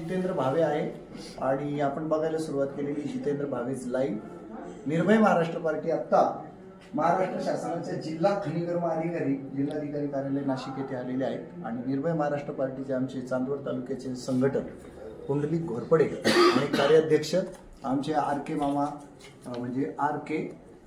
जितेंद्र भावे आहे आणि आपण बघायला सुरुवात केलेली जितेंद्र भावेच लाईव्ह। निर्भय महाराष्ट्र पार्टी आता महाराष्ट्र शासनाच्या जिल्हा खनिकर्म अधिकारी जिल्हाधिकारी कार्यालय नाशिक येथे आलेले आहेत आणि निर्भय महाराष्ट्र पार्टीचे आमचे चांदवड तालुक्याचे संघटक पुंडलिक घोरपडे आणि कार्याध्यक्ष आमचे आर.के. मामा म्हणजे आर.के.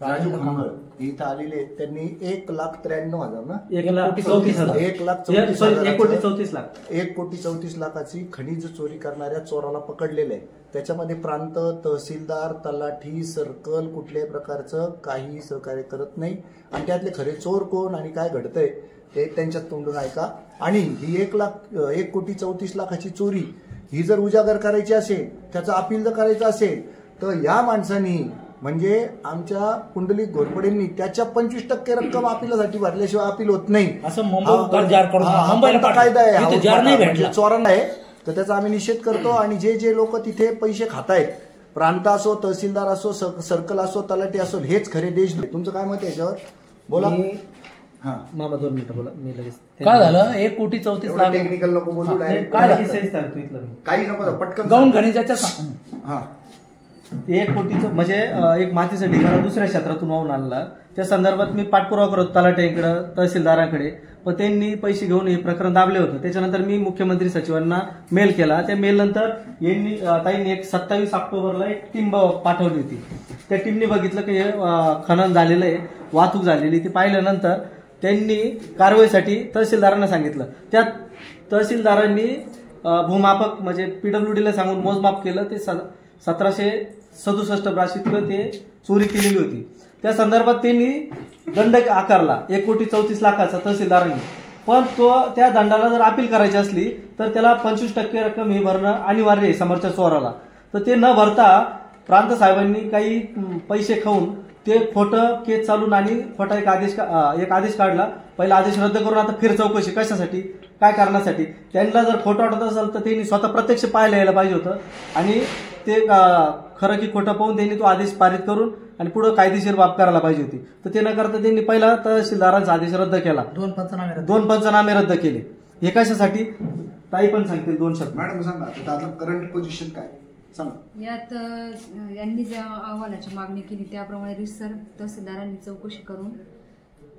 राजू खांगळ इथं आलेले। त्यांनी 1,93,000 ना 1,34,00,000 लाखाची खनिज चोरी करणाऱ्या चोराला पकडलेले आहे। त्याच्यामध्ये प्रांत, तहसीलदार, तलाठी, सर्कल कुठल्याही प्रकारचं काही सहकार्य करत नाही आणि त्यातले खरे चोर कोण आणि काय घडतंय ते त्यांच्या तोंडून ऐका। आणि ही 1,34,00,000 चोरी ही जर उजागर करायची असेल, त्याचं अपील जर करायचं असेल तर या माणसांनी म्हणजे आमच्या पुंडलिक घोरपडेंनी त्याच्या 25% रक्कम अपिलासाठी भरल्याशिवाय अपील होत नाही असं मुंबईला कायदा आहे। चोरांना आहे तर त्याचा आम्ही निषेध करतो आणि जे लोक तिथे पैसे खातायत, प्रांत असो, तहसीलदार असो, सर्कल असो, तलाठी असो, हेच खरे देशद्रोही। तुमचं काय मत आहे याच्यावर? बोला मामा 2 मिनिटं बोला। मी लगेच काय झालं 1,34,00,000 टेक्निकल नको बोलू, काही नको पटकन गाऊन खनिजाच्या 1 कोटीचं म्हणजे एक मातीचा ढिगारा दुसऱ्या क्षेत्रातून वाहून आणला। त्या संदर्भात मी पाठपुरावा करतो तलाठ्यांकडे, तहसीलदारांकडे, पण त्यांनी पैसे घेऊन हे प्रकरण दाबले होते। त्याच्यानंतर मी मुख्यमंत्री सचिवांना मेल केला। त्या मेल नंतर ताईंनी 27 ऑक्टोबरला एक टीम पाठवली होती। त्या टीमने बघितलं की हे खनन झालेलं आहे, वाहतूक झालेली। ती पाहिल्यानंतर त्यांनी कारवाईसाठी तहसीलदारांना सांगितलं। त्या तहसीलदारांनी भूमापक म्हणजे पीडब्ल्यूडीला सांगून मोजमाप केलं। ते 1767 ब्राशीतलं ते चोरी केलेली होती। त्या संदर्भात त्यांनी दंड आकारला 1,34,00,000 तहसीलदारांनी। पण तो त्या दंडाला जर अपील करायची असली तर त्याला 25% रक्कम ही भरणं अनिवार्य आहे समोरच्या चोराला। तर ते न भरता प्रांत साहेबांनी काही पैसे खाऊन ते खोटं केस चालून आणि खोटा एक आदेश काढला। पहिला आदेश रद्द करून आता फिर चौकशी कशासाठी, काय कारणासाठी? त्यांना जर खोटं वाटत असेल तर त्यांनी स्वतः प्रत्यक्ष पाहायला यायला पाहिजे होतं आणि ते खरं की खोटं पाहून त्यांनी तो आदेश पारित करून आणि पुढे कायदेशीर बाब करायला पाहिजे होती। तर ते न करता त्यांनी पहिला तहसीलदारांचा आदेश रद्द केला, 2 पंचनामे रद्द केले। हे कशासाठी ताई पण सांगतील 2 शब्द। मॅडम सांगा करंट पोझिशन काय सांगा। यात यांनी ज्या अहवालाची मागणी केली त्याप्रमाणे रितसर तहसीलदारांनी चौकशी करून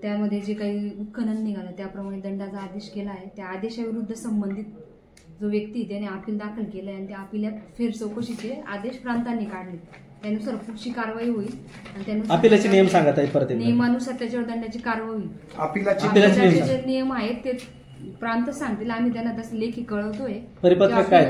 त्यामध्ये जे काही उत्खनन निघालं त्याप्रमाणे दंडाचा आदेश केला आहे। त्या आदेशाविरुद्ध संबंधित जो व्यक्ती त्याने अपील दाखल केलं आणि त्या अपिलात फेर चौकशीचे आदेश प्रांतांनी काढले। त्यानुसार पुढची कारवाई होईल आणि त्यानुसार अपिलाचे नियम सांगत आहे परत नियमानुसार त्याच्यावर दंडाची कारवाई होईल। अपिलाचे जे नियम आहेत ते प्रांत सांगतील, आम्ही त्यांना तसं लेखी कळवतोय। परिपत्रक काय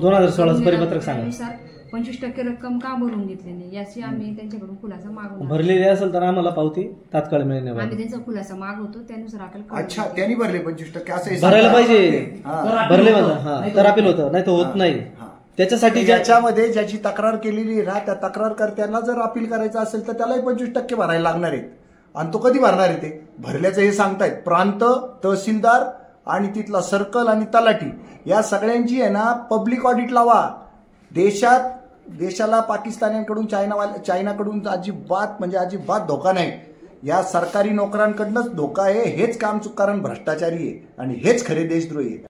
2016 परिपत्रक सांगा। 25% रक्कम का भरून घेतली नाही याची आम्ही त्यांच्याकडून खुलासा मागवतो। भरलेली असेल तर आम्हाला पावती तात्काळ मिळेल। आम्ही त्यांचा खुलासा मागवतो त्यानुसार अपील। अच्छा, त्यांनी भरले 25% असं भरायला पाहिजे, भरले तर अपील होतं, नाही तर होत नाही। त्याच्यासाठी ज्याच्यामध्ये ज्याची तक्रार केलेली ना त्या तक्रारकर्त्यांना जर अपील करायचं असेल तर त्यालाही 25% भरायला लागणार आहेत आणि तो कधी भरणार आहे? ते भरल्याचं हे सांगतायत प्रांत, तहसीलदार आणि तिथला सर्कल आणि तलाठी या सगळ्यांची आहे ना पब्लिक ऑडिट लावा। देशाला पाकिस्तानाकडून चायनाकडून अजिबात धोका नाही। या सरकारी नोकरांकडूनच धोका आहे। हेच काम चुकारन भ्रष्टाचारी आहे आणि हेच खरे देशद्रोही आहे।